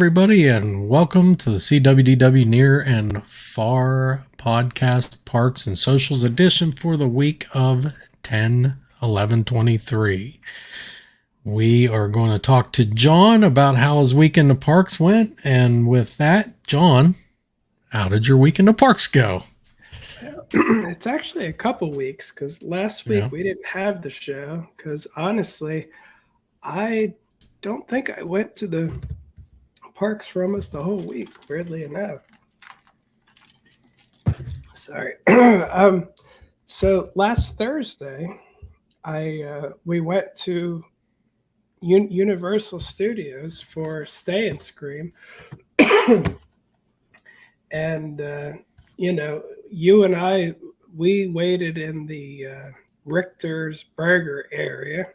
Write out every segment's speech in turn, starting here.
everybody, and welcome to the SeeWDW Near and Far Podcast Parks and Socials edition for the week of 10/11/23. We are going to talk to John about how his week in the parks went, and with that, John, how did your week in the parks go? It's actually a couple weeks, because last week we didn't have the show, because honestly, I don't think I went to the parks for almost the whole week, weirdly enough. Sorry. So last Thursday, we went to Universal Studios for Stay and Scream. And, you and I, we waited in the Richter's Burger area.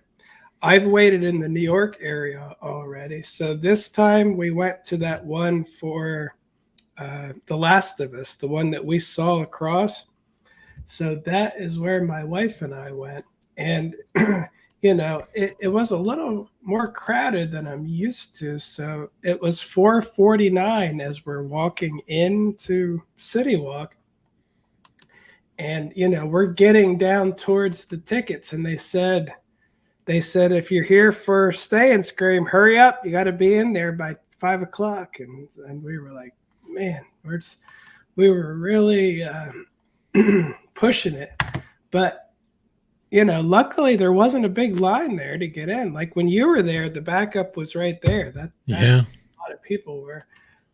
I've waited in the New York area already. So this time we went to that one for The Last of Us, the one that we saw across. So that is where my wife and I went. And, it was a little more crowded than I'm used to. So it was $4.49 as we're walking into City Walk. And, we're getting down towards the tickets, and they said, if you're here for Stay and Scream, hurry up. You got to be in there by 5 o'clock. And we were like, man, we were really pushing it. But, luckily there wasn't a big line there to get in. Like when you were there, the backup was right there. That's a lot of people were.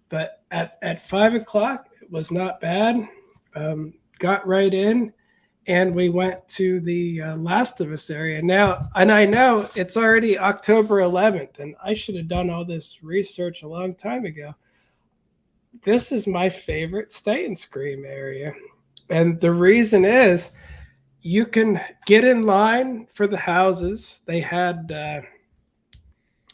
But at 5 o'clock, it was not bad. Got right in. And we went to the Last of Us area now, and I know it's already October 11th, and I should have done all this research a long time ago. This is my favorite Stay and Scream area, and the reason is you can get in line for the houses. They had,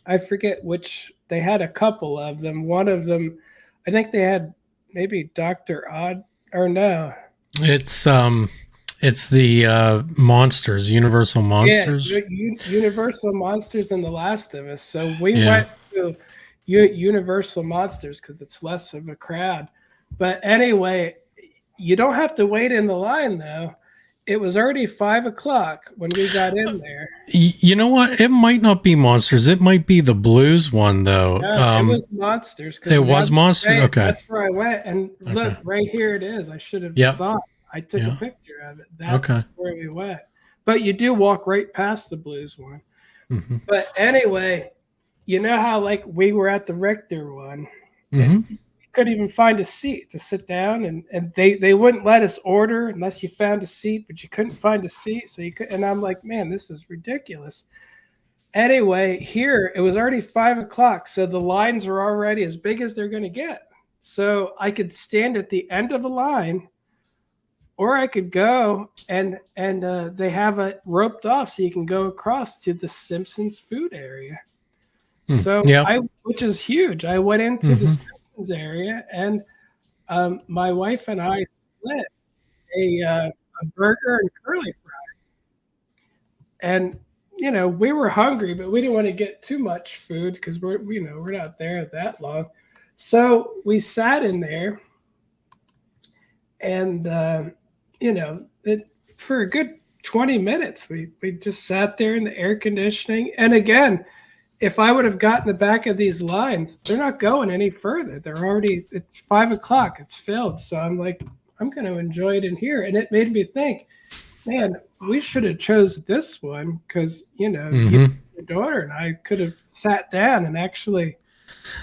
I forget which, they had a couple of them. One of them, I think they had maybe Dr. Odd, or no. It's the Monsters, Universal Monsters. Yeah, Universal Monsters and The Last of Us. So we went to Universal Monsters because it's less of a crowd. But anyway, you don't have to wait in the line, though. It was already 5 o'clock when we got in there. You know what? It might not be Monsters. It might be the Blues one, though. No, it was Monsters. It was Monsters? Okay. That's where I went. And look, right here it is. I should have thought. I took a picture of it. That's where we went. But you do walk right past the Blues one. Mm-hmm. But anyway, you know how like we were at the Richter one. And you couldn't even find a seat to sit down, and they wouldn't let us order unless you found a seat, but you couldn't find a seat. So you could, and I'm like, man, this is ridiculous. Anyway, here it was already 5 o'clock, so the lines are already as big as they're going to get. So I could stand at the end of a line, or I could go and they have it roped off so you can go across to the Simpsons food area. So which is huge. I went into the Simpsons area, and my wife and I split a burger and curly fries. And we were hungry, but we didn't want to get too much food because we're not there that long. So we sat in there, and for a good 20 minutes, we just sat there in the air conditioning. And again, if I would have gotten the back of these lines, they're not going any further. It's 5 o'clock, it's filled. So I'm like, I'm going to enjoy it in here. And it made me think, man, we should have chose this one because, your daughter and I could have sat down and actually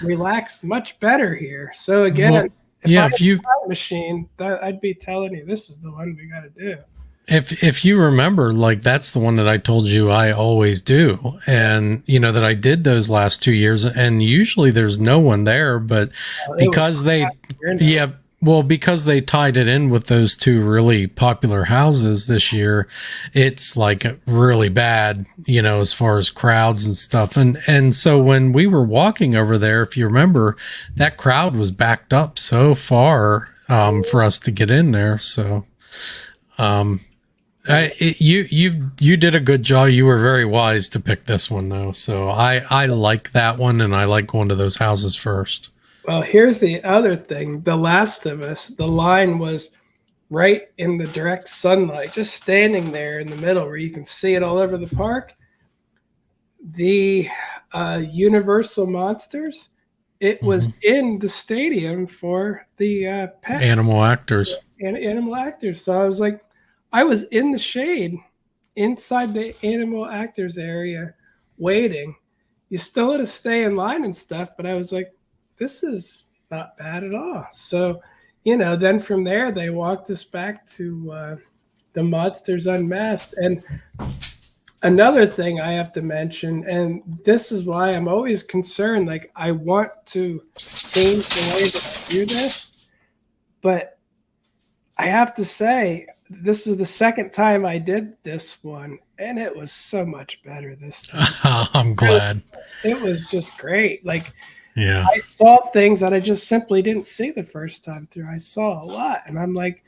relaxed much better here. So again, if you time machine, I'd be telling you this is the one we got to do. If you remember, like that's the one that I told you I always do, and that I did those last 2 years, and usually there's no one there, but because because they tied it in with those two really popular houses this year, it's like really bad, as far as crowds and stuff. And so when we were walking over there, if you remember, that crowd was backed up so far for us to get in there. So You did a good job. You were very wise to pick this one though. So I like that one, and I like going to those houses first. Well, here's the other thing. The Last of Us, the line was right in the direct sunlight, just standing there in the middle where you can see it all over the park. The Universal Monsters, it was in the stadium for the pet Animal actors. and animal actors. So I was like, I was in the shade inside the animal actors area waiting. You still had to stay in line and stuff, but I was like, this is not bad at all. So, then from there, they walked us back to the Monsters Unmasked. And another thing I have to mention, and this is why I'm always concerned, like, I want to change the way that I do this, but I have to say, this is the second time I did this one, and it was so much better this time. I'm glad. It was just great. Like, yeah, I saw things that I just simply didn't see the first time through. I saw a lot, and I'm like,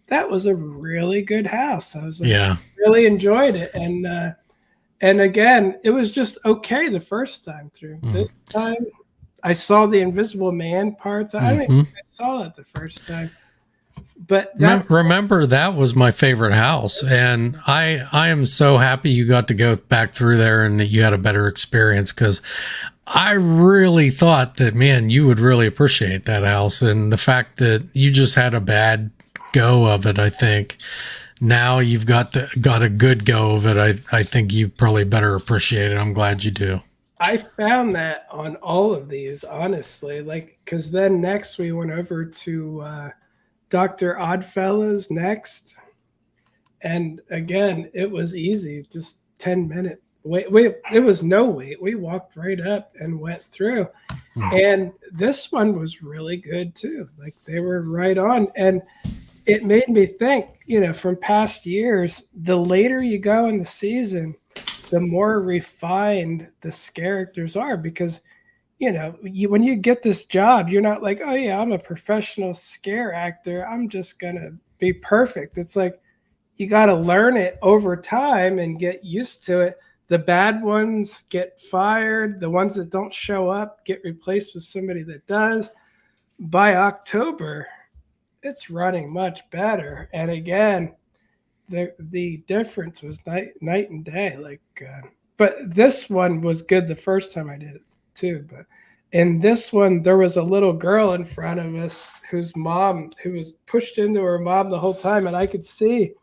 that was a really good house. I was like, yeah, really enjoyed it, and again, it was just okay the first time through. This time, I saw the Invisible Man parts. I don't even think I saw that the first time. But remember, that was my favorite house, and I am so happy you got to go back through there and that you had a better experience, because I really thought that, man, you would really appreciate that house, and the fact that you just had a bad go of it, I think now you've got a good go of it. I think you probably better appreciate it. I'm glad you do. I found that on all of these, honestly, like, because then next we went over to Dr. Oddfellows next. And again, it was easy, just 10-minute wait. It was no wait. We walked right up and went through. And this one was really good too. Like, they were right on. And it made me think, from past years, the later you go in the season, the more refined the characters are, because when you get this job, you're not like, oh yeah, I'm a professional scare actor, I'm just gonna be perfect. It's like, you got to learn it over time and get used to it. The bad ones get fired, the ones that don't show up get replaced with somebody that does. By October, it's running much better. And again, the difference was night and day. Like, but this one was good the first time I did it too. But in this one, there was a little girl in front of us who was pushed into her mom the whole time, and I could see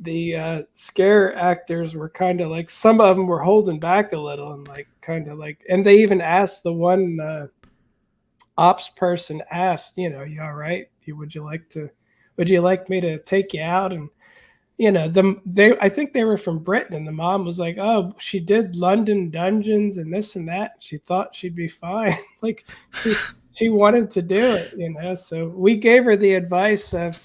the scare actors were kind of like, some of them were holding back a little, and like kind of like, and they even asked the one ops person asked, you all right? Would you like me to take you out? And I think they were from Britain, and the mom was like, oh, she did London Dungeons and this and that. She thought she'd be fine. Like, she wanted to do it, so we gave her the advice of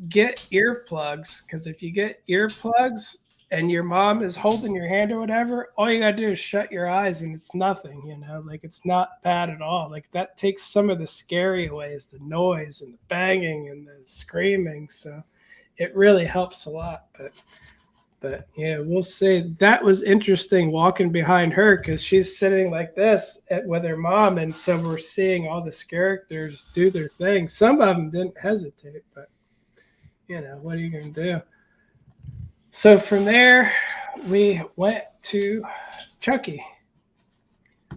get earplugs, because if you get earplugs and your mom is holding your hand or whatever, all you gotta do is shut your eyes and it's nothing, like, it's not bad at all. Like, that takes some of the scary ways, the noise and the banging and the screaming. So it really helps a lot. But yeah, we'll see. That was interesting walking behind her, because she's sitting like this with her mom, and so we're seeing all the characters do their thing. Some of them didn't hesitate, but what are you going to do? So from there, we went to Chucky,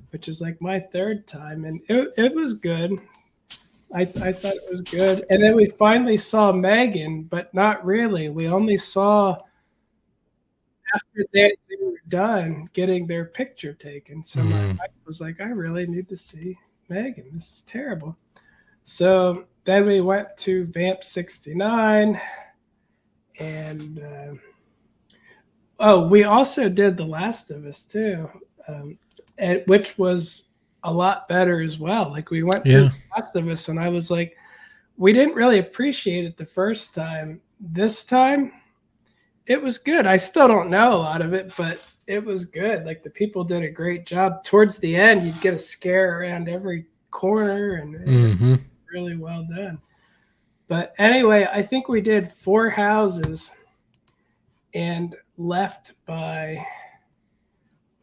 which is like my third time, and it was good. I thought it was good. And then we finally saw Megan, but not really. We only saw after they were done getting their picture taken. So my wife was like, I really need to see Megan. This is terrible. So then we went to Vamp 69, and we also did The Last of Us too, which was a lot better as well. Like, we went to The Last of Us, and I was like, we didn't really appreciate it the first time. This time, it was good. I still don't know a lot of it, but it was good. Like, the people did a great job. Towards the end, you'd get a scare around every corner, and it was really well done. But anyway, I think we did 4 houses, and left by,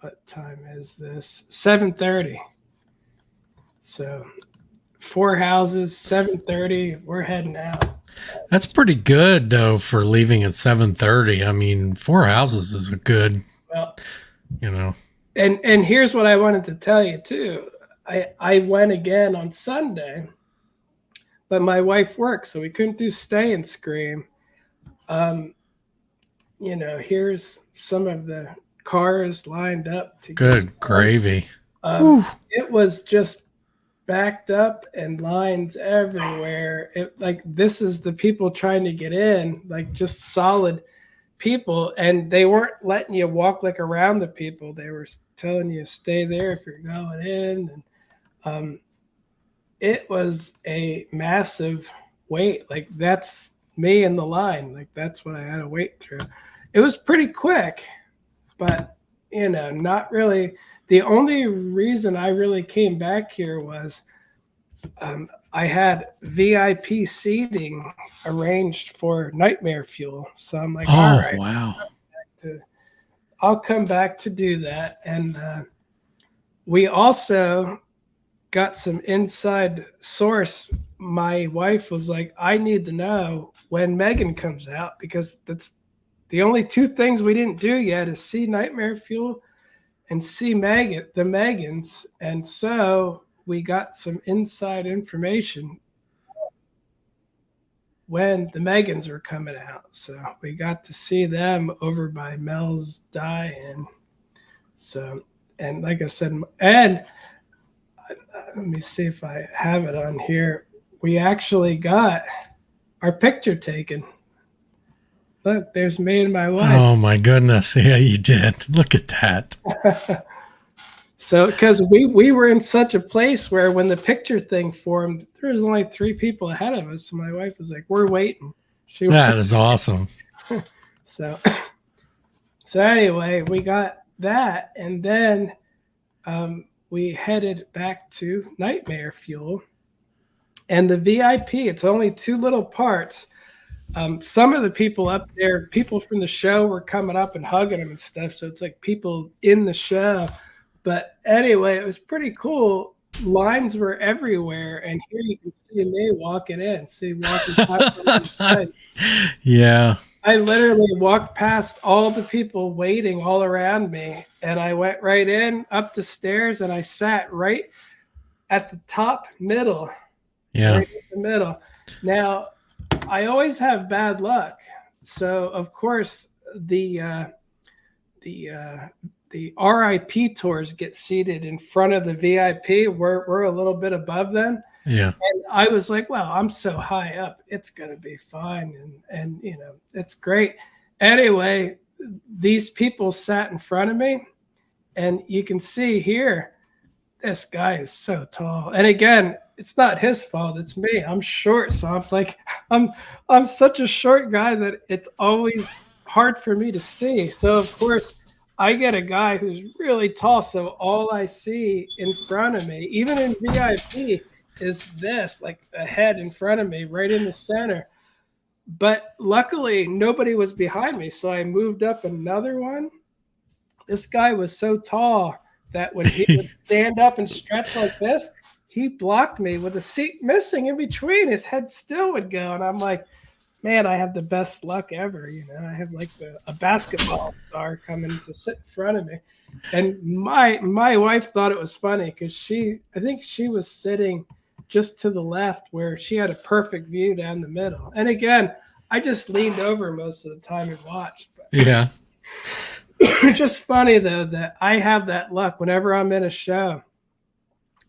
what time is this? 7:30. So 4 houses, 7:30. We're heading out. That's pretty good though for leaving at 7:30. I mean, 4 houses is a good, Well, you know. and here's what I wanted to tell you too. I went again on Sunday, but my wife worked, so we couldn't do Stay and Scream. Here's some of the cars lined up to Good gravy. It was just backed up and lines everywhere. This is the people trying to get in, like just solid people, and they weren't letting you walk like around the people. They were telling you stay there if you're going in, and it was a massive wait. Like that's me in the line. Like that's what I had to wait through. It was pretty quick, but not really. The only reason I really came back here was I had VIP seating arranged for Nightmare Fuel. So I'm like, all right, wow. I'll come back to do that. And we also got some inside source. My wife was like, I need to know when Megan comes out, because that's the only 2 things we didn't do yet is see Nightmare Fuel and see the Megans. And so we got some inside information when the Megans were coming out. So we got to see them over by Mel's Die-In. So, and like I said, and let me see if I have it on here. We actually got our picture taken. Look, there's me and my wife. Oh my goodness. Yeah, you did. Look at that. So, because we were in such a place where when the picture thing formed, there was only 3 people ahead of us. So my wife was like, we're waiting. That is awesome. So anyway, we got that. And then we headed back to Nightmare Fuel. And the VIP, it's only 2 little parts. Some of the people up there, people from the show were coming up and hugging them and stuff. So it's like people in the show. But anyway, it was pretty cool. Lines were everywhere. And here you can see me walking in. Walking Yeah. I literally walked past all the people waiting all around me. And I went right in, up the stairs, and I sat right at the top middle. Yeah. Right in the middle. Now, I always have bad luck. So, of course, the RIP tours get seated in front of the VIP. We're a little bit above them. Yeah. And I was like, well, I'm so high up. It's going to be fine. And it's great. Anyway, these people sat in front of me. And you can see here, this guy is so tall. And again, it's not his fault. It's me. I'm short. So I'm like, I'm such a short guy that it's always hard for me to see. So of course I get a guy who's really tall. So all I see in front of me, even in VIP, is this, like a head in front of me, right in the center. But luckily nobody was behind me. So I moved up another one. This guy was so tall that when he would stand up and stretch like this, he blocked me with a seat missing in between. His head still would go. And I'm like, man, I have the best luck ever. I have like a basketball star coming to sit in front of me. And my wife thought it was funny because I think she was sitting just to the left where she had a perfect view down the middle. And again, I just leaned over most of the time and watched. But yeah. It's just funny though that I have that luck whenever I'm in a show.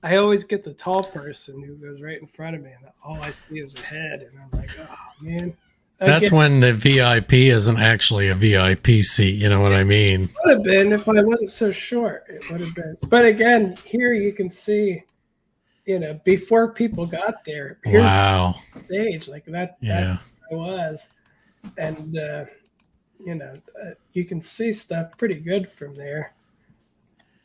I always get the tall person who goes right in front of me, and all I see is a head, and I'm like, oh man. That's when the VIP isn't actually a VIP seat. You know what I mean? It would have been if I wasn't so short. It would have been. But again, here you can see, before people got there. Here's wow. The stage like that. Yeah. I was, and you can see stuff pretty good from there.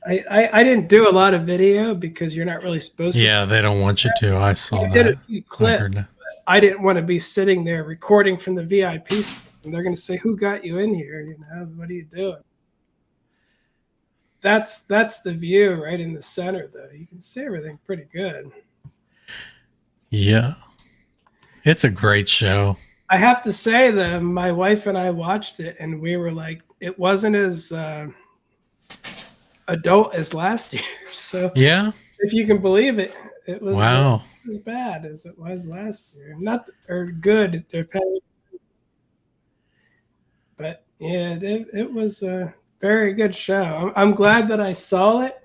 I didn't do a lot of video because you're not really supposed to. Yeah, they don't want you to. I saw that. I did a few clips. I didn't want to be sitting there recording from the VIP. And they're going to say, "Who got you in here? You know, what are you doing?" That's the view right in the center, though. You can see everything pretty good. Yeah. It's a great show. I have to say that my wife and I watched it, and we were like, it wasn't as adult as last year. So yeah, if you can believe it, it was wow. as bad as it was last year. Not or good, depending. But yeah, it was a very good show. I'm glad that I saw it,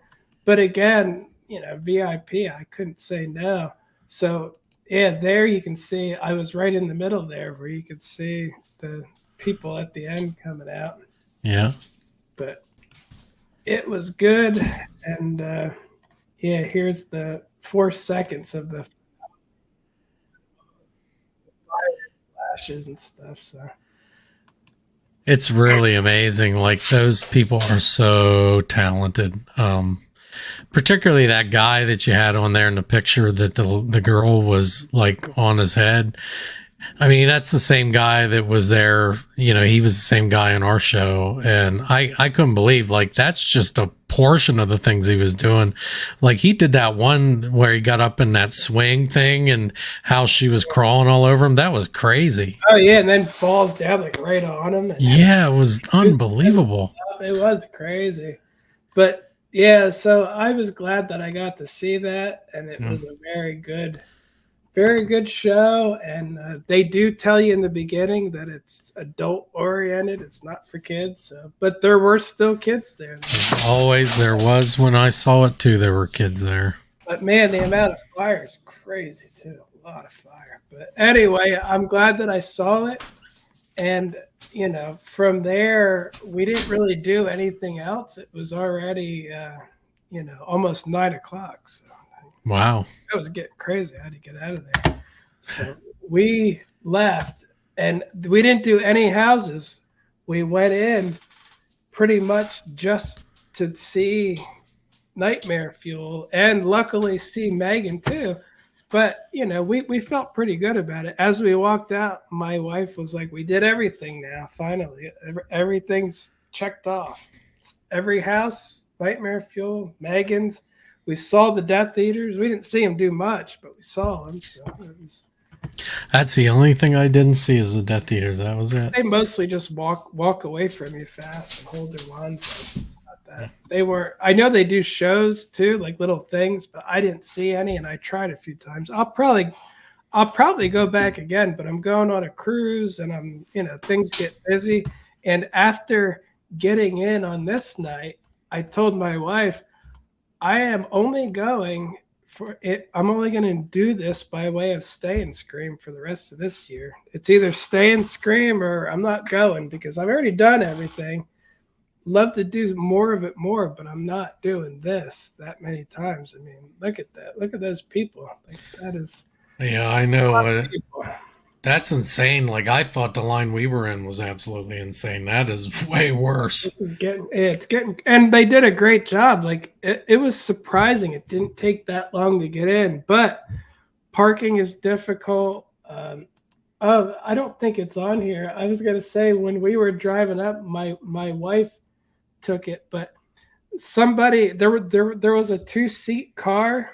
but again, you know, VIP, I couldn't say no. So yeah, there you can see I was right in the middle there, where you could see the people at the end coming out. Yeah, but it was good, and yeah, here's the 4 seconds of the flashes and stuff. So it's really amazing. Like, those people are so talented. Particularly that guy that you had on there in the picture that the girl was like on his head. I mean, that's the same guy that was there. You know, he was the same guy in our show. And I couldn't believe, like, that's just a portion of the things he was doing. Like, he did that one where he got up in that swing thing and how she was crawling all over him. That was crazy. Oh, yeah. And then falls down like right on him. And yeah, it was unbelievable. It was crazy. But yeah, so I was glad that I got to see that. And it was a very good show, and they do tell you in the beginning that it's adult oriented. It's not for kids, but there were still kids there. Always there was. When I saw it too, there were kids there. But man, the amount of fire is crazy too. A lot of fire. But anyway, I'm glad that I saw it, and you know, from there we didn't really do anything else. It was already almost 9:00. So. Wow. It was getting crazy. I had to get out of there. So we left, and we didn't do any houses. We went in pretty much just to see Nightmare Fuel, and luckily see Megan too. But, you know, we felt pretty good about it. As we walked out, my wife was like, "We did everything now, finally. Everything's checked off. Every house, Nightmare Fuel, Megan's. We saw the Death Eaters. We didn't see them do much, but we saw them. So that's the only thing I didn't see is the Death Eaters. That was it. They mostly just walk away from you fast and hold their wands up. It's not that. They were. I know they do shows too, like little things, but I didn't see any, and I tried a few times. I'll probably go back again, but I'm going on a cruise, and things get busy. And after getting in on this night, I told my wife, I am only going for it. I'm only going to do this by way of Stay and Scream for the rest of this year. It's either Stay and Scream or I'm not going, because I've already done everything. Love to do more of it but I'm not doing this that many times. I mean, look at that. Look at those people. Like, that is. Yeah, I know. That's insane. Like, I thought the line we were in was absolutely insane. That is way worse. It's getting, and they did a great job. Like, it was surprising. It didn't take that long to get in, but parking is difficult. I don't think it's on here. I was going to say, when we were driving up, my wife took it, but somebody, there was a 2-seat car,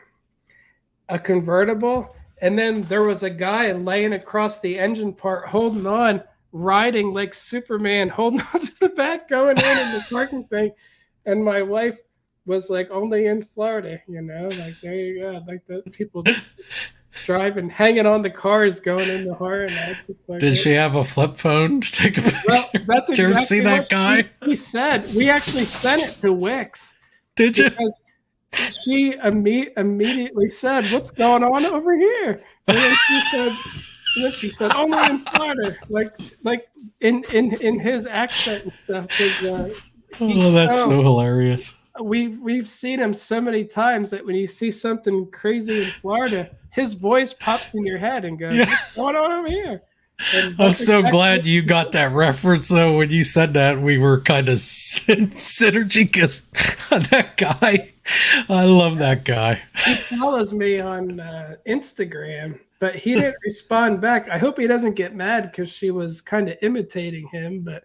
a convertible, and then there was a guy laying across the engine part, holding on, riding like Superman, holding on to the back, going in the parking thing. And my wife was like, "Only in Florida, like, there you go." Like, the people driving, hanging on the cars, going in the horror nights. Like, did she have a flip phone to take a picture? Well, that's exactly. Did you ever see that guy? He said, we actually sent it to Wix. Did you? Because she immediately said, "What's going on over here?" And then she said, "Only in Florida," like in his accent and stuff. That's so hilarious. We've seen him so many times that when you see something crazy in Florida, his voice pops in your head and goes, "What's going on over here?" I'm so glad you got that reference, though. When you said that, we were kind of synergy on that guy. I love that guy. He follows me on Instagram, but he didn't respond back. I hope he doesn't get mad because she was kind of imitating him, but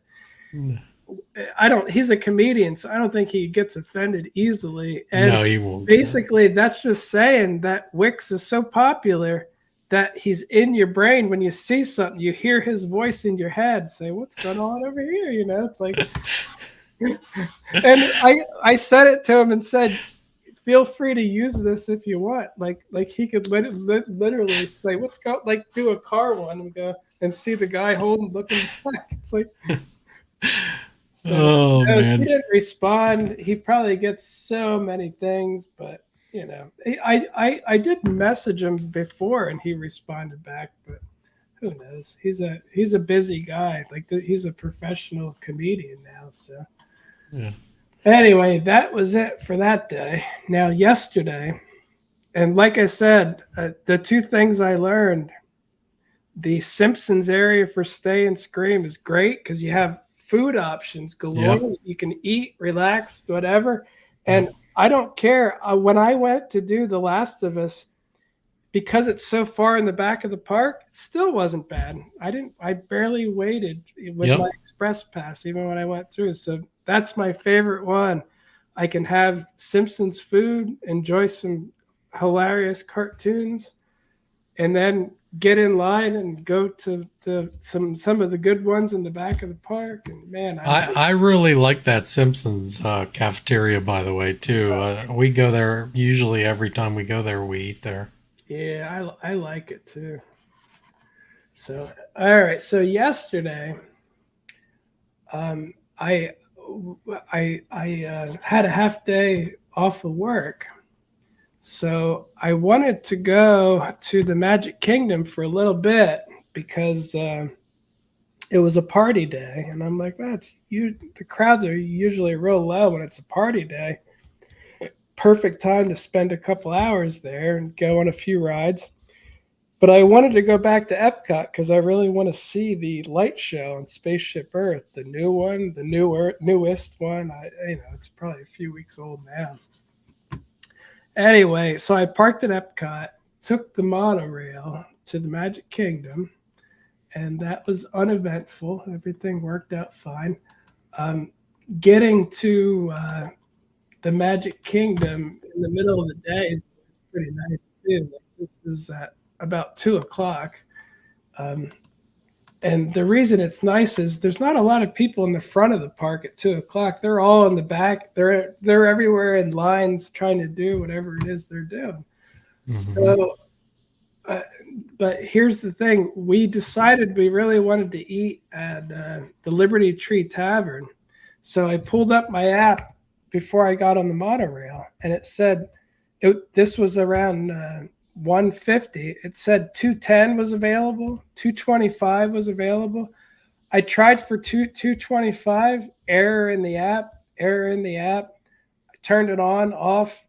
I don't. He's a comedian, so I don't think he gets offended easily. And No, he won't care. basically, that's just saying that Wix is so popular that he's in your brain when you see something. You hear his voice in your head say, "What's going on over here?" You know, it's like. And I said it to him and said, "Feel free to use this if you want." Like he could literally say, "What's go?" Like do a car one and go and see the guy holding looking back. It's like. So Oh no, he man. didn't respond. He probably gets so many things, but you know, I did message him before and he responded back, but who knows? He's a busy guy. Like he's a professional comedian now. So Yeah. anyway, that was it for that day. Now yesterday, and like I said, the two things I learned: the Simpsons area for Stay and Scream is great because you have food options galore. Yep. You can eat, relax, whatever. Yep. And I don't care. When I went to do The Last of Us, because it's so far in the back of the park, it still wasn't bad. I barely waited with my Yep. express pass, even when I went through. So that's my favorite one. I can have Simpsons food, enjoy some hilarious cartoons, and then get in line and go to some of the good ones in the back of the park. And man, I really like that Simpsons cafeteria, by the way, too. We go there usually every time we go there. We eat there. yeah, I like it too. So all right, so yesterday, um, I I had a half day off of work. So I wanted to go to the Magic Kingdom for a little bit because it was a party day, and I'm like, that's you. The crowds are usually real low when it's a party day. Perfect time to spend a couple hours there and go on a few rides. But I wanted to go back to Epcot because I really want to see the light show on Spaceship Earth, the new one, the newest one. It's probably a few weeks old now. Anyway, so I parked at Epcot, took the monorail to the Magic Kingdom, and that was uneventful. Everything worked out fine. Um, Getting to the Magic Kingdom in the middle of the day is pretty nice too. Like this is at about 2 o'clock. Um, and the reason it's nice is there's not a lot of people in the front of the park at 2 o'clock. They're all in the back. They're everywhere in lines trying to do whatever it is they're doing. Hmm. So, uh, but here's the thing: we decided we really wanted to eat at the Liberty Tree Tavern. So I pulled up my app before I got on the monorail, and it said this was around 150. It said 210 was available, 225 was available. I tried for 225, error in the app, error in the app. I turned it on, off,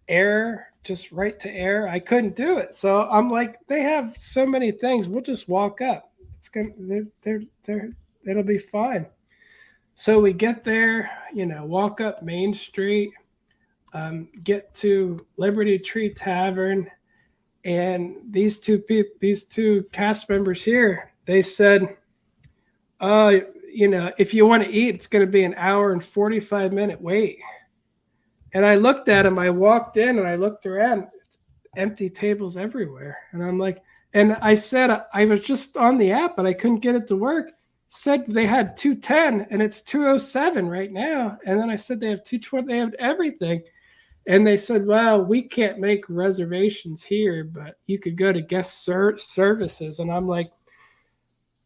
error, just right to error. I couldn't do it. So I'm like, they have so many things. We'll just walk up. It's gonna they're it'll be fine. So we get there, walk up Main Street, get to Liberty Tree Tavern, and these two cast members here, they said, if you want to eat, it's going to be an hour and 45-minute wait. And I looked at them. I walked in and I looked around. Empty tables everywhere, and I'm like, and I said I was just on the app, but I couldn't get it to work. Said they had 210 and it's 207 right now. And then I said they have 220. They have everything. And they said, well, we can't make reservations here, but you could go to services. And I'm like,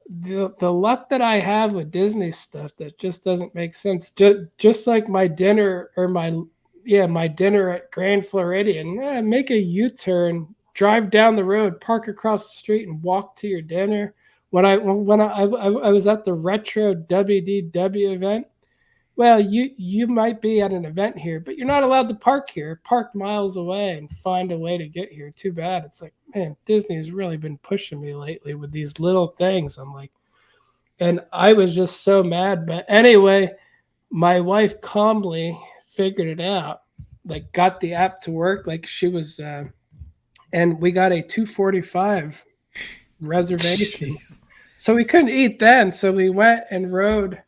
the luck that I have with Disney stuff that just doesn't make sense. Just like my dinner or my dinner at Grand Floridian. Make a U-turn, drive down the road, park across the street, and walk to your dinner. When I was at the Retro WDW event, well, you might be at an event here, but you're not allowed to park here. Park miles away and find a way to get here. Too bad. It's like, man, Disney's really been pushing me lately with these little things. I'm like, and I was just so mad. But anyway, my wife calmly figured it out. like got the app to work. Like she was, and we got a 2:45 reservation, Jeez. so we couldn't eat then. So we went and rode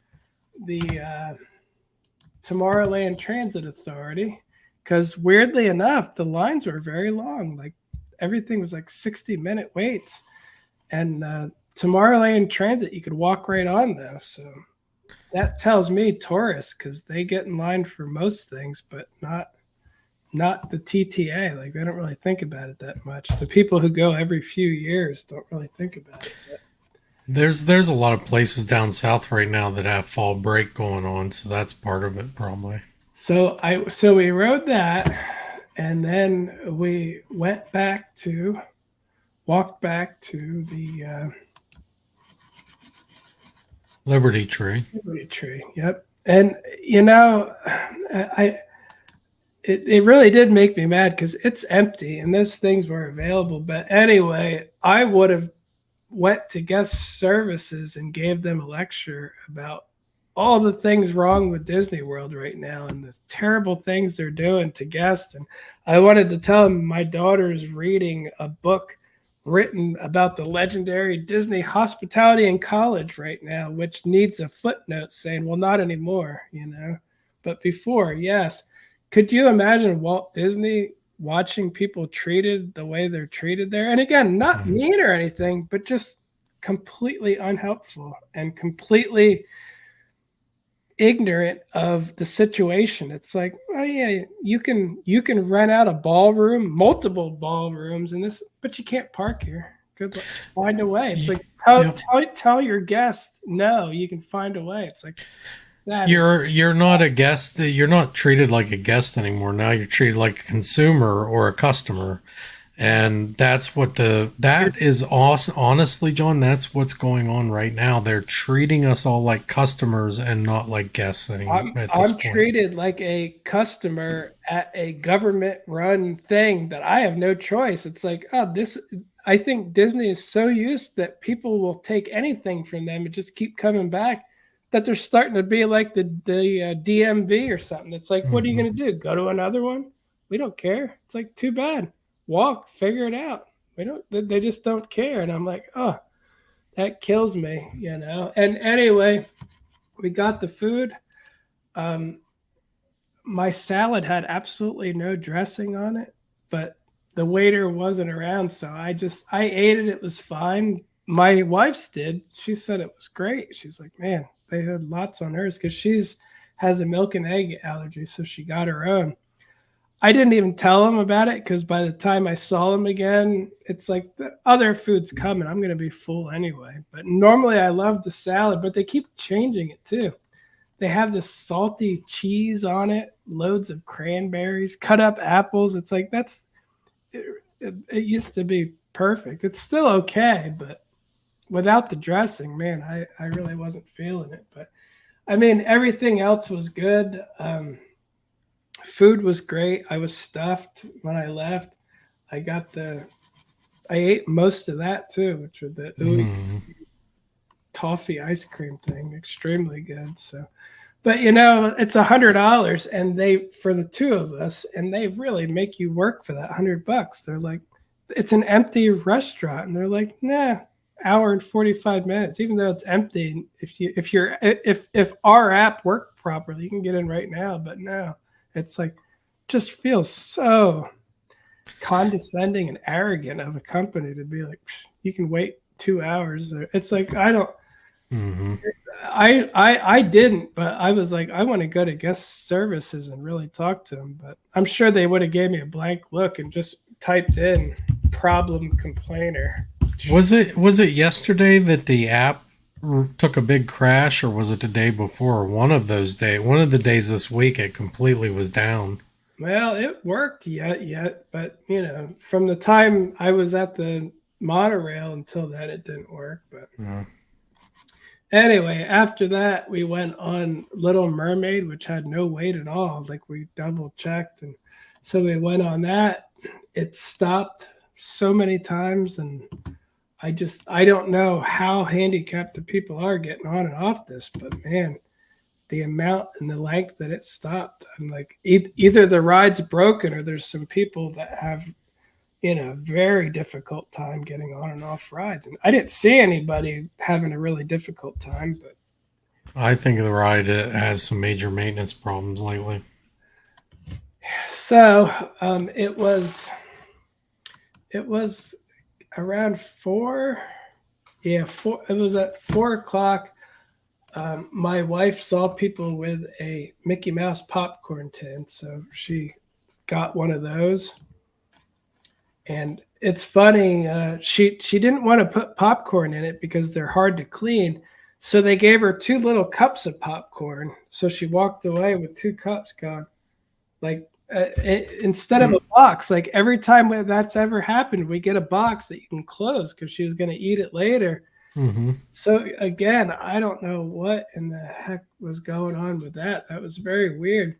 the Tomorrowland Transit Authority, because weirdly enough, the lines were very long. Like everything was like 60-minute waits, and Tomorrowland Transit you could walk right on though. So that tells me tourists, because they get in line for most things, but not the TTA. Like they don't really think about it that much. The people who go every few years don't really think about it. But There's a lot of places down south right now that have fall break going on, so that's part of it probably. so we rode that, and then we walked back to the Liberty Tree. Liberty Tree. Yep. And I it really did make me mad because it's empty and those things were available. But anyway, I would have went to guest services and gave them a lecture about all the things wrong with Disney World right now and the terrible things they're doing to guests. And I wanted to tell them my daughter's reading a book written about the legendary Disney hospitality in college right now, which needs a footnote saying, well, not anymore, but before, yes. Could you imagine Walt Disney watching people treated the way they're treated there? And again, not mean or anything, but just completely unhelpful and completely ignorant of the situation. It's like, oh yeah, you can rent out a ballroom, multiple ballrooms, and this, but you can't park here. Good luck. Find a way. It's like tell your guest no, you can find a way. It's like you're not a guest. You're not treated like a guest anymore. Now you're treated like a consumer or a customer, and that's what that is awesome. Honestly, John, that's what's going on right now. They're treating us all like customers and not like guests anymore. I'm treated like a customer at a government-run thing that I have no choice. It's like, oh, this. I think Disney is so used that people will take anything from them and just keep coming back, that they're starting to be like the DMV or something. It's like, what are you going to do? Go to another one? We don't care. It's like, too bad. Walk, figure it out. They just don't care. And I'm like, oh, that kills me, And anyway, we got the food. My salad had absolutely no dressing on it, but the waiter wasn't around, so I ate it. It was fine. My wife's did. She said it was great. She's like, man, they had lots on hers because has a milk and egg allergy, so she got her own. I didn't even tell them about it because by the time I saw them again, it's like the other food's coming. I'm going to be full anyway. But normally I love the salad, but they keep changing it too. They have this salty cheese on it, loads of cranberries, cut up apples. It's like it used to be perfect. It's still okay, but without the dressing, man, I really wasn't feeling it. But I mean, everything else was good. Food was great. I was stuffed when I left. I ate most of that too, which was the toffee ice cream thing. Extremely good. So, but it's $100, and for the two of us, and they really make you work for that $100. They're like, it's an empty restaurant, and they're like, nah, hour and 45 minutes, even though it's empty. If our app worked properly, you can get in right now. But no, it's like, just feels so condescending and arrogant of a company to be like, you can wait 2 hours. It's like, I don't. I didn't, but I was like, I want to go to guest services and really talk to them. But I'm sure they would have gave me a blank look and just typed in problem complainer. Was it yesterday that the app took a big crash, or was it the day before? One of those days, one of the days this week, it completely was down. Well, it worked yet, but from the time I was at the monorail until then, it didn't work. But anyway, after that, we went on Little Mermaid, which had no wait at all. Like, we double checked, and so we went on that. It stopped so many times, and I don't know how handicapped the people are getting on and off this, but man, the amount and the length that it stopped. I'm like, either the ride's broken or there's some people that have, very difficult time getting on and off rides. And I didn't see anybody having a really difficult time, but I think the ride has some major maintenance problems lately. so it was around 4. Yeah, 4. It was at 4 o'clock. My wife saw people with a Mickey Mouse popcorn tin, so she got one of those. And it's funny, she didn't want to put popcorn in it because they're hard to clean. So they gave her 2 little cups of popcorn. So she walked away with 2 cups gone. Like instead of a box, like every time that's ever happened, we get a box that you can close because she was going to eat it later. Mm-hmm. So again, I don't know what in the heck was going on with that. That was very weird.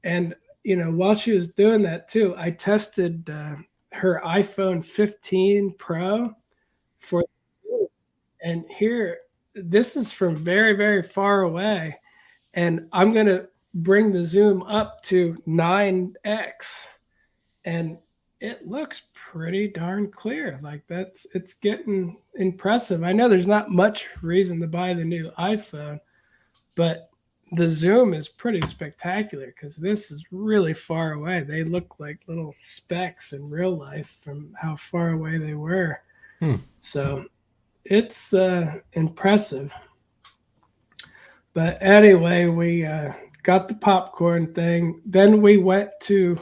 And while she was doing that too, I tested her iPhone 15 Pro for, and here, this is from very, very far away, and I'm gonna bring the zoom up to 9x, and it looks pretty darn clear. Like it's getting impressive. I know there's not much reason to buy the new iPhone, but the zoom is pretty spectacular because this is really far away. They look like little specks in real life from how far away they were. So it's impressive. But anyway, we got the popcorn thing. Then we went to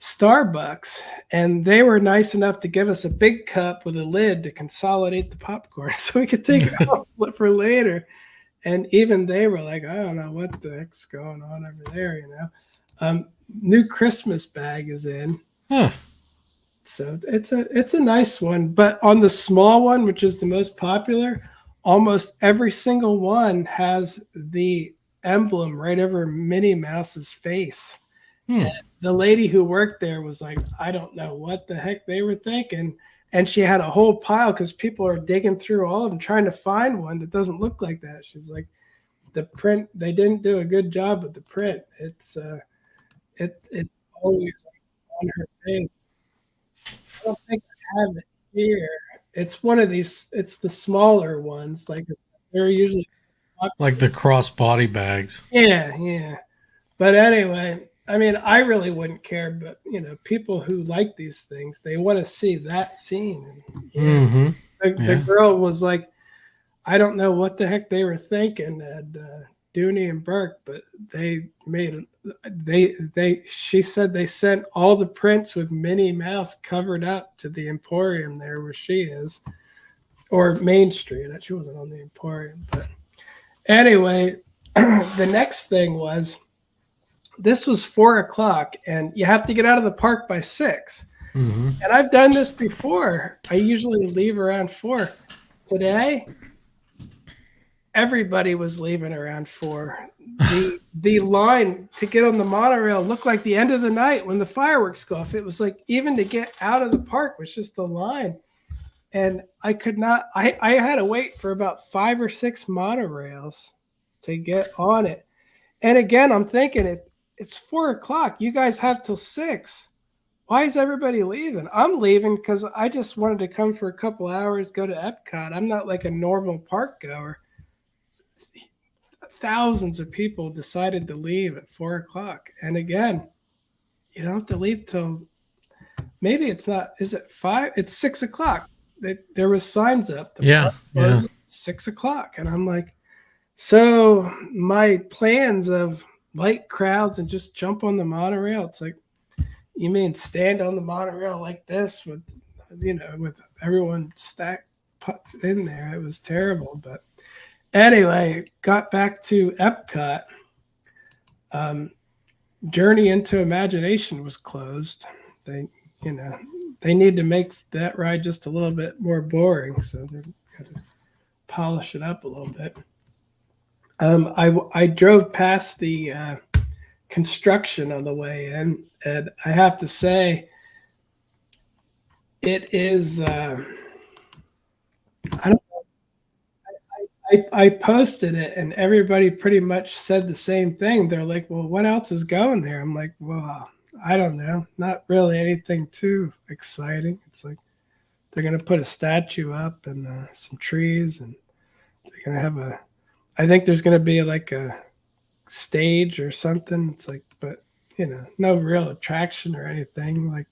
Starbucks, and they were nice enough to give us a big cup with a lid to consolidate the popcorn so we could take it out for later. And even they were like, I don't know what the heck's going on over there, New Christmas bag is in. Huh. So it's a nice one. But on the small one, which is the most popular, almost every single one has the emblem right over Minnie Mouse's face. And the lady who worked there was like, I don't know what the heck they were thinking. And she had a whole pile because people are digging through all of them trying to find one that doesn't look like that. She's like, the print, they didn't do a good job with the print. It's always on her face. I don't think I have it here. It's one of these. It's the smaller ones. Like they're usually like the crossbody bags. Yeah. But anyway, I mean, I really wouldn't care. But people who like these things, they want to see that scene. And, the girl was like, I don't know what the heck they were thinking at Dooney and Burke, but they made she said they sent all the prints with Minnie Mouse covered up to the Emporium there where she is, or Main Street. She wasn't on the Emporium, but anyway, the next thing was, this was 4 o'clock, and you have to get out of the park by 6. And I've done this before. I usually leave around 4. Today, everybody was leaving around 4. The line to get on the monorail looked like the end of the night when the fireworks go off. It was like even to get out of the park was just a line. And I could not, I had to wait for about 5 or 6 monorails to get on it. And again, I'm thinking it's 4 o'clock. You guys have till 6. Why is everybody leaving? I'm leaving because I just wanted to come for a couple hours, go to Epcot. I'm not like a normal park goer. Thousands of people decided to leave at 4 o'clock. And again, you don't have to leave till, maybe it's not, is it 5? It's 6 o'clock. There was signs up. The was 6 o'clock. And I'm like, so my plans of light crowds and just jump on the monorail, it's like, you mean stand on the monorail like this with everyone stacked in there? It was terrible. But anyway, got back to Epcot. Journey into Imagination was closed. They need to make that ride just a little bit more boring, so they're going to polish it up a little bit. I drove past the construction on the way in, and I have to say, it is. I don't know. I posted it and everybody pretty much said the same thing. They're like, well, what else is going there? I'm like, well, I don't know. Not really anything too exciting. It's like they're going to put a statue up and some trees, and they're going to have I think there's going to be like a stage or something. It's like, but no real attraction or anything. Like,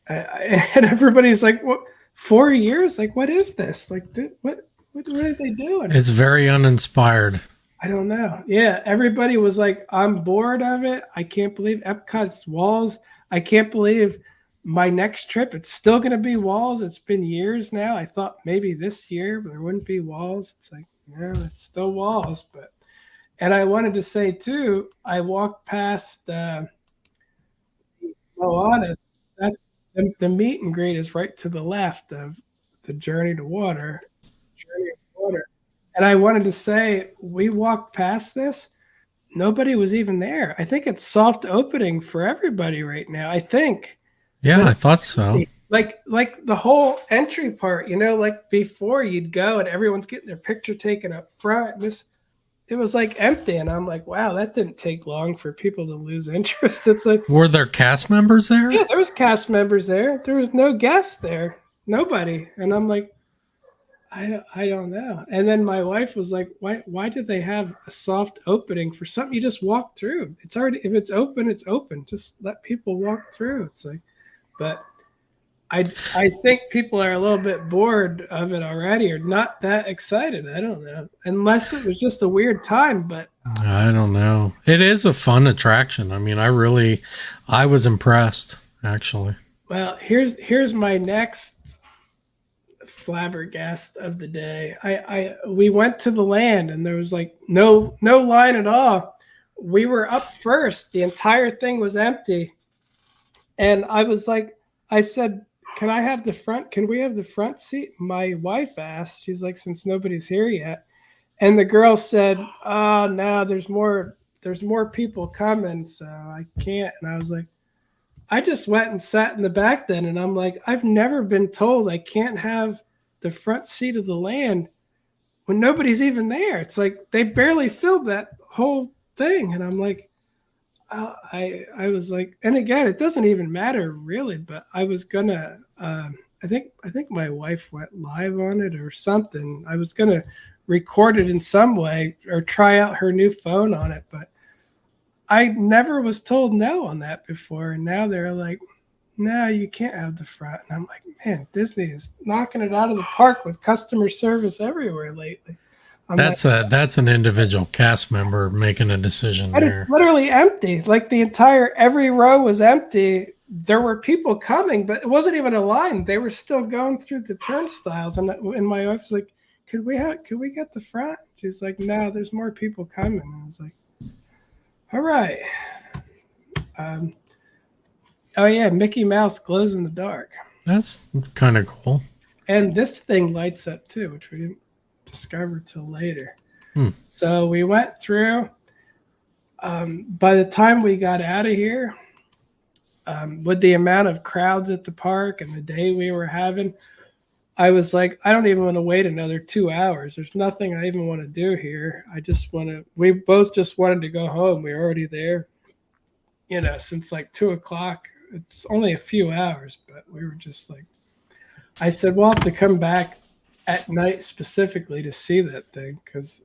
and everybody's like, what, 4 years? Like, what is this? Like, what are they doing? It's very uninspired. I don't know. Yeah, everybody was like, I'm bored of it. I can't believe Epcot's walls. I can't believe my next trip, it's still going to be walls. It's been years now. I thought maybe this year there wouldn't be walls. It's like, yeah, it's still walls. But, and I wanted to say too, I walked past Moana. That's the meet and greet is right to the left of the Journey to Water. Journey to Water. And I wanted to say, we walked past this. Nobody was even there. I think it's soft opening for everybody right now. I think. Yeah, But I thought so. like the whole entry part, like before you'd go and everyone's getting their picture taken up front. It was like empty, and I'm like, wow, that didn't take long for people to lose interest. It's like, Were there cast members there? yeah, there was cast members there. There was no guests there, nobody, and I'm like, I don't know. And then my wife was like, why did they have a soft opening for something you just walk through? It's already, if it's open, it's open. Just let people walk through. It's like, but I think people are a little bit bored of it already, or not that excited. I don't know, unless it was just a weird time. But I don't know. It is a fun attraction. I mean, I was impressed, actually. well, here's my next flabbergast of the day. We went to the land and there was like no line at all. We were up first. The entire thing was empty. And I was like, I said, can I have the front? Can we have the front seat? My wife asked. She's like, since nobody's here yet. And the girl said, oh no, there's more people coming, so I can't. And I was like, I just went and sat in the back then, and I'm like, I've never been told I can't have the front seat of the land when nobody's even there. It's like they barely filled that whole thing, and I'm like, I was like, and again, it doesn't even matter really, but I was gonna, I think my wife went live on it or something. I was gonna record it in some way or try out her new phone on it, but I never was told no on that before, and now they're like, no, you can't have the front. And I'm like, man, Disney is knocking it out of the park with customer service everywhere lately. That's an individual cast member making a decision but there. it's literally empty. Like every row was empty. There were people coming, but it wasn't even a line. They were still going through the turnstiles, and my wife was like, could we get the front? She's like, no, there's more people coming. And I was like, all right. Oh yeah, Mickey Mouse glows in the dark. That's kind of cool. And this thing lights up too, which we didn't discover till later. So we went through. By the time we got out of here, with the amount of crowds at the park and the day we were having, I was like, I don't even want to wait another 2 hours. There's nothing I even want to do here. We both just wanted to go home. We were already there, since like 2:00. It's only a few hours, but we were just like, I said, we'll have to come back at night specifically to see that thing. Cause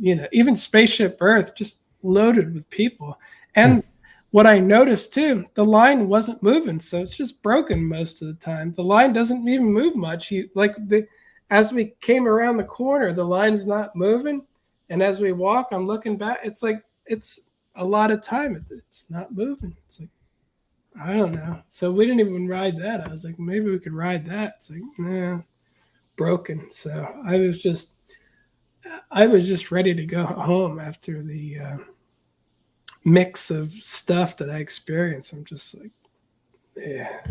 even Spaceship Earth just loaded with people. And what I noticed too, the line wasn't moving, so it's just broken most of the time. The line doesn't even move much. As we came around the corner, the line's not moving, and as we walk, I'm looking back. It's like it's a lot of time. It's not moving. It's like, I don't know. So we didn't even ride that. I was like, maybe we could ride that. It's like, nah, broken. So I was just ready to go home after the mix of stuff that I experienced. I'm just like, yeah,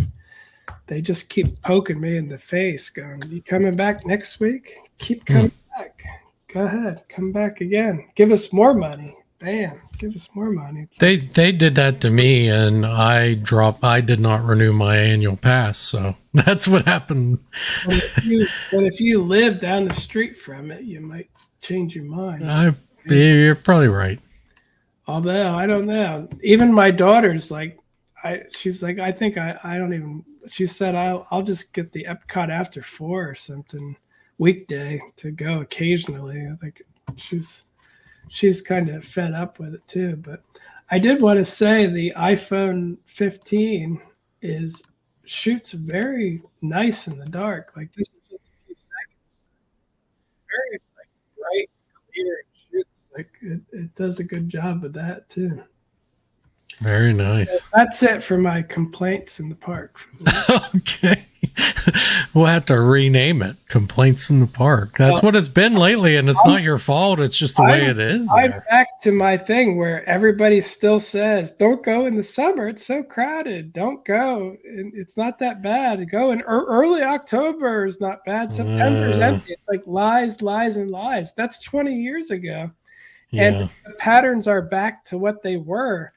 they just keep poking me in the face going, you coming back next week? Keep coming back. Go ahead, come back again. Give us more money. bam, give us more money. It's They like, they did that to me, and I did not renew my annual pass, so that's what happened. but if you live down the street from it, you might change your mind. I Hey, You're probably right. although I don't know. Even my daughter's like, she's like, I think I don't even. She said I'll just get the Epcot after 4 or something weekday to go occasionally. I think she's she's kind of fed up with it too. But I did want to say the iPhone 15 is shoots very nice in the dark. Like this is just a few seconds, very like bright, clear. It shoots like it does a good job of that too. Very nice. That's it for my complaints in the park. Okay. We'll have to rename it Complaints in the Park. That's what it's been lately, and it's not your fault. It's just the way it is I'm there. back to my thing where everybody still says, "Don't go in the summer; it's so crowded. Don't go. It's not that bad. Go in early October is not bad. September is empty." It's like lies, lies, and lies. That's 20 years ago, and Yeah. the patterns are back to what they were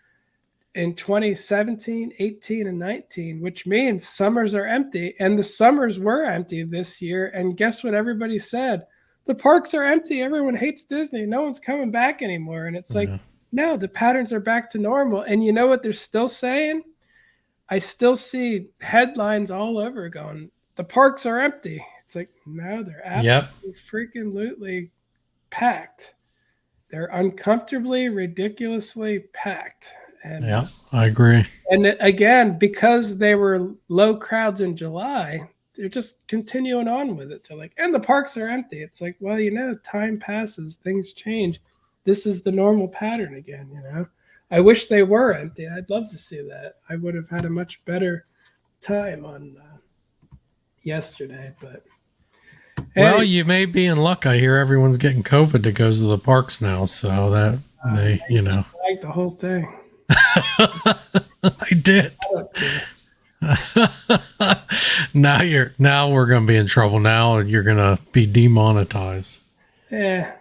in 2017, 18, and 19, which means summers are empty. And the summers were empty this year. And guess what everybody said? The parks are empty. Everyone hates Disney. No one's coming back anymore. And it's like, Yeah. no, the patterns are back to normal. And you know what they're still saying? I still see headlines all over going, the parks are empty. It's like, no, they're Yep. absolutely freaking lootly packed. They're uncomfortably, ridiculously packed. And Yeah. I agree. and again, because they were low crowds in July, they're just continuing on with it. They're like, and the parks are empty. It's like, well, time passes, things change. This is the normal pattern again. I wish they were empty. I'd love to see that. I would have had a much better time on yesterday. But Well, hey, you may be in luck. I hear everyone's getting COVID that goes to the parks now, so that I just like the whole thing. I did. Now we're gonna be in trouble. Now you're gonna be demonetized. Yeah,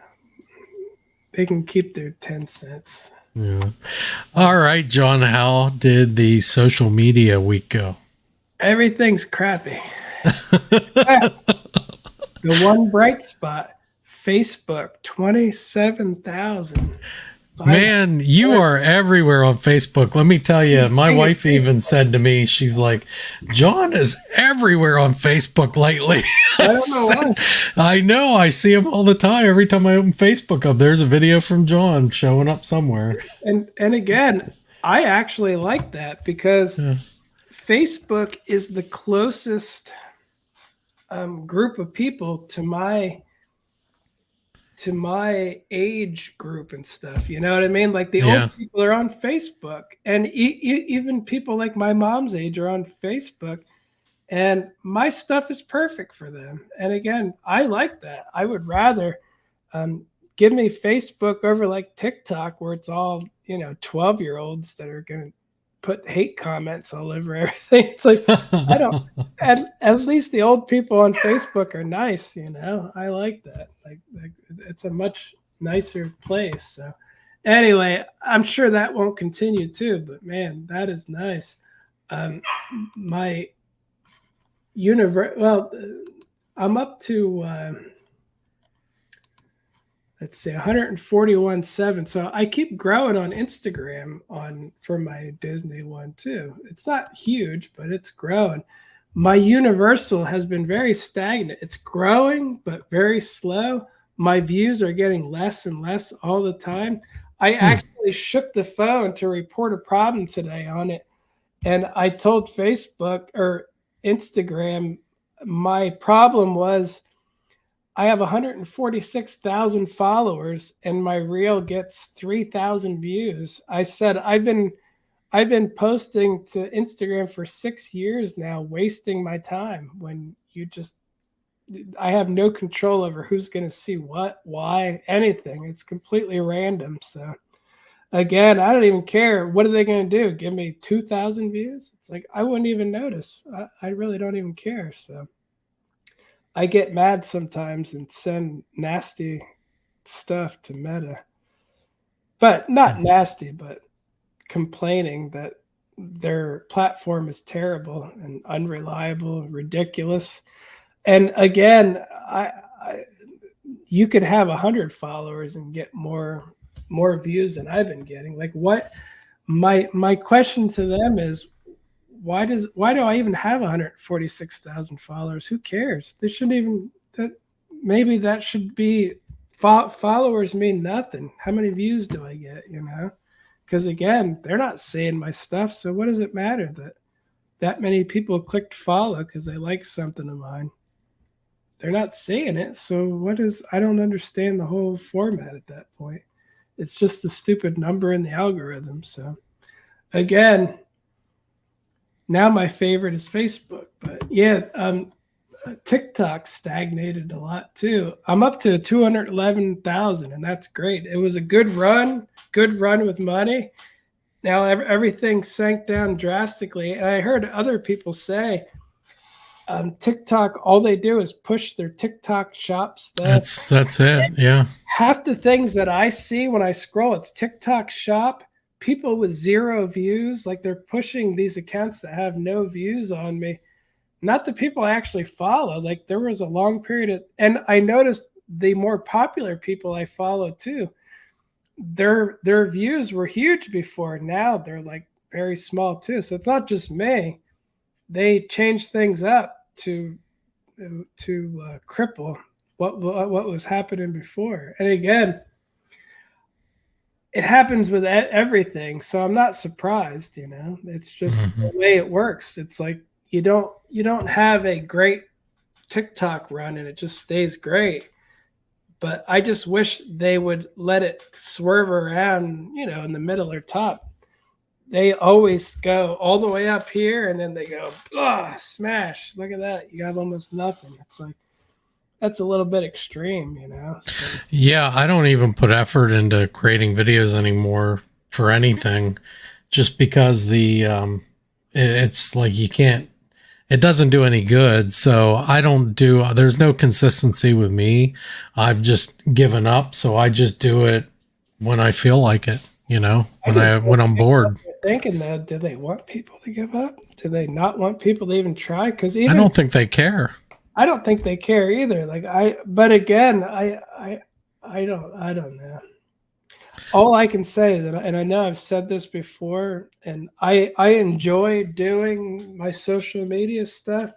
they can keep their 10 cents. Yeah. All right, John. How did the social media week go? Everything's crappy. The one bright spot, Facebook, 27,000. Man, you are everywhere on Facebook. Let me tell you, my wife even said to me, she's like, John is everywhere on Facebook lately. I don't know why. I know. I see him all the time. Every time I open Facebook up, there's a video from John showing up somewhere. And again, I actually like that because Facebook is the closest group of people to my age group and stuff. You know what I mean? Like the old people are on Facebook, and even people like my mom's age are on Facebook, and my stuff is perfect for them. And again, I like that. I would rather give me Facebook over like TikTok, where it's all 12-year-olds that are going to put hate comments all over everything. It's like, I don't, at least the old people on Facebook are nice, I like that. Like it's a much nicer place. So anyway, I'm sure that won't continue too, but man, that is nice. My I'm up to, let's see, 141.7. So I keep growing on Instagram for my Disney one too. It's not huge, but it's growing. My Universal has been very stagnant. It's growing, but very slow. My views are getting less and less all the time. I actually shook the phone to report a problem today on it. And I told Facebook or Instagram, my problem was I have 146,000 followers and my reel gets 3,000 views. I said, I've been posting to Instagram for 6 years now, wasting my time when I have no control over who's going to see what, why, anything. It's completely random. So again, I don't even care. What are they going to do? Give me 2,000 views? It's like, I wouldn't even notice. I really don't even care. So I get mad sometimes and send nasty stuff to Meta. but not nasty, but complaining that their platform is terrible and unreliable, ridiculous. And again, you could have 100 followers and get more views than I've been getting. Like, what? My question to them is, why do I even have 146,000 followers? Who cares? They shouldn't even. Maybe that should be, followers mean nothing. How many views do I get? Because again, they're not seeing my stuff, so what does it matter that many people clicked follow because they like something of mine? They're not seeing it, so I don't understand the whole format at that point. It's just the stupid number in the algorithm. So again, now my favorite is Facebook, but yeah, TikTok stagnated a lot too. I'm up to 211,000, and that's great. It was a good run with money. Now everything sank down drastically. And I heard other people say TikTok, all they do is push their TikTok shop stuff. That's it. Yeah. Half the things that I see when I scroll, it's TikTok shop, people with 0 views. Like, they're pushing these accounts that have no views on me. Not the people I actually follow. Like, there was a long period and I noticed the more popular people I follow too, their views were huge before. Now they're like very small too. So it's not just me. They changed things up to cripple what was happening before. And again, it happens with everything. So I'm not surprised. It's just the way it works. It's like, you don't have a great TikTok run and it just stays great. But I just wish they would let it swerve around, in the middle or top. They always go all the way up here and then they go, smash. Look at that. You have almost nothing. It's like, that's a little bit extreme, So. Yeah, I don't even put effort into creating videos anymore for anything, just because it's like it doesn't do any good. So there's no consistency with me. I've just given up. So I just do it when I feel like it, when I'm bored. Thinking that, do they want people to give up? Do they not want people to even try? Because I don't think they care. I don't think they care either. But again, I don't know. All I can say is, and I know I've said this before, and I enjoy doing my social media stuff.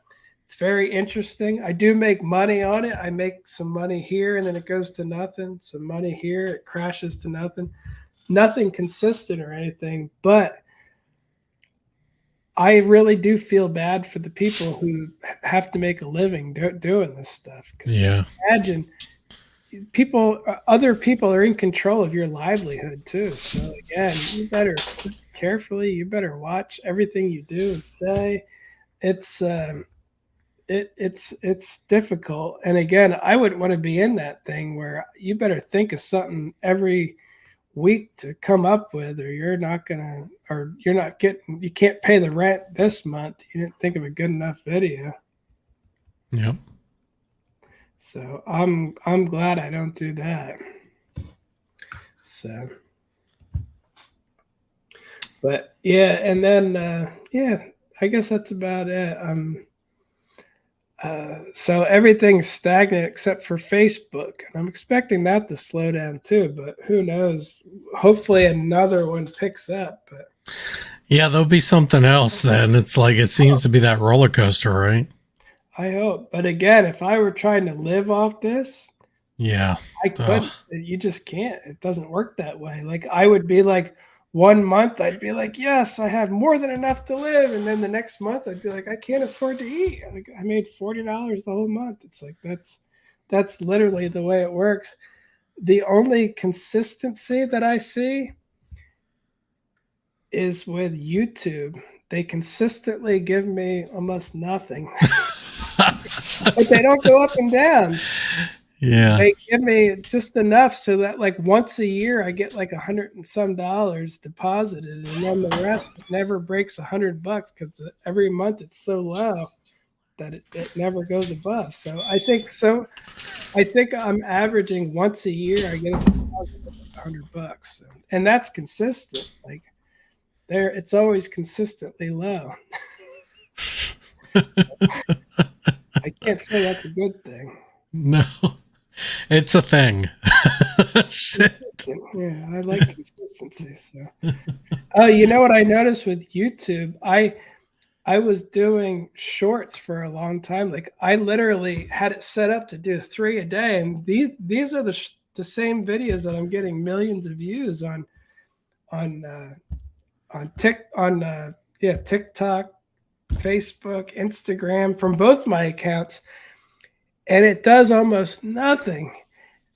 It's very interesting. I do make money on it. I make some money here, and then it goes to nothing. Some money here, it crashes to nothing. Nothing consistent or anything, but I really do feel bad for the people who have to make a living doing this stuff. Yeah. Imagine other people are in control of your livelihood too. So again, you better sleep carefully. You better watch everything you do and say. It's difficult. And again, I wouldn't want to be in that thing where you better think of something every week to come up with, or you can't pay the rent this month. You didn't think of a good enough video. Yep. So I'm glad I don't do that. So, but yeah, and then I guess that's about it. So everything's stagnant except for Facebook. And I'm expecting that to slow down too, but who knows? Hopefully another one picks up. But yeah, there'll be something else then. It's like, it seems to be that roller coaster, right? I hope. But again, if I were trying to live off this, yeah, I couldn't. You just can't. It doesn't work that way. Like, I would be like, 1 month I'd be like, yes, I have more than enough to live, and then the next month I'd be like, I can't afford to eat. Like, I made $40 the whole month. It's like, that's literally the way it works. The only consistency that I see is with YouTube. They consistently give me almost nothing. But they don't go up and down. Yeah. They give me just enough so that like once a year I get like $100 and some deposited, and then the rest never breaks $100 because every month it's so low that it never goes above. So I think I'm averaging once a year I get $100, and that's consistent. Like there, it's always consistently low. I can't say that's a good thing. No, it's a thing. That's it. Yeah, I like consistency. So, oh, you know what I noticed with YouTube? I was doing shorts for a long time. Like I literally had it set up to do 3 a day, and these are the same videos that I'm getting millions of views on TikTok, Facebook, Instagram from both my accounts, and it does almost nothing.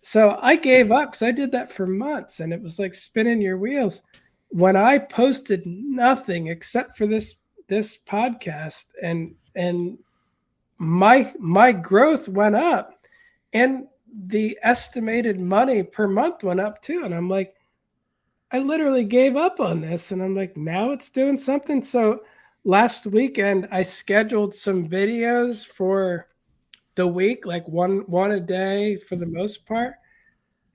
So I gave up because I did that for months, and it was like spinning your wheels. When I posted nothing except for this podcast, and my growth went up, and the estimated money per month went up too. And I'm like, I literally gave up on this, and I'm like, now it's doing something. So last weekend I scheduled some videos for the week, like one a day for the most part,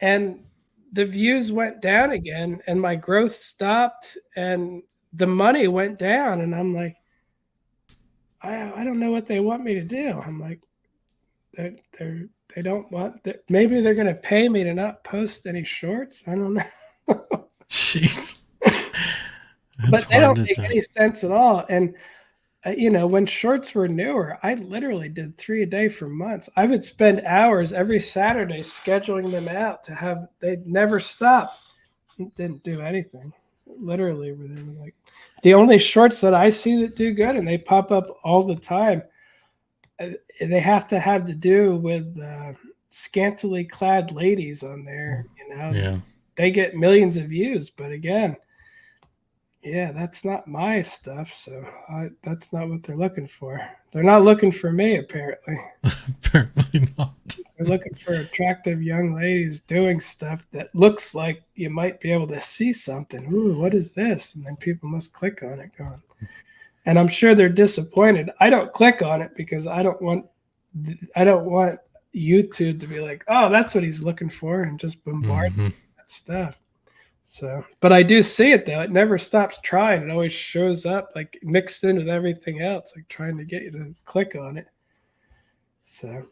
and the views went down again, and my growth stopped, and the money went down, and I'm like, I don't know what they want me to do. I'm like, they don't want that. Maybe they're going to pay me to not post any shorts. I don't know. Jeez. But they don't make any sense at all. And when shorts were newer, I literally did 3 a day for months. I would spend hours every Saturday scheduling them out to have. They'd never stop. It didn't do anything. Literally, within like the only shorts that I see that do good, and they pop up all the time. They have to do with scantily clad ladies on there. Yeah. They get millions of views, but again, yeah, that's not my stuff. So that's not what they're looking for. They're not looking for me, apparently. Apparently not. They're looking for attractive young ladies doing stuff that looks like you might be able to see something. Ooh, what is this? And then people must click on it going. And I'm sure they're disappointed. I don't click on it because I don't want YouTube to be like, oh, that's what he's looking for, and just bombard that stuff. So, but I do see it though. It never stops trying. It always shows up like mixed in with everything else, like trying to get you to click on it. So,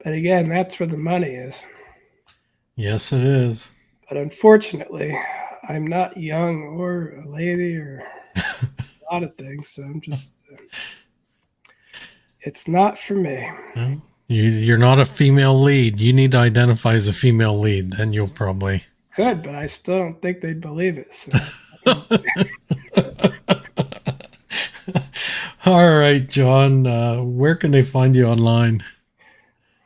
but again, that's where the money is. Yes, it is. But unfortunately, I'm not young or a lady or a lot of things. So I'm just, it's not for me. Well, you're not a female lead. You need to identify as a female lead. Then you'll probably. Could, but I still don't think they'd believe it. So. All right, John. Where can they find you online?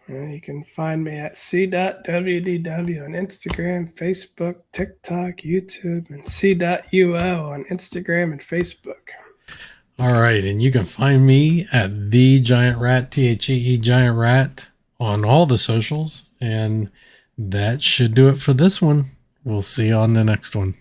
You can find me at SeeWDW on Instagram, Facebook, TikTok, YouTube, and SeeUO on Instagram and Facebook. All right, and you can find me at The Giant Rat, THEE Giant Rat, on all the socials. And that should do it for this one. We'll see you on the next one.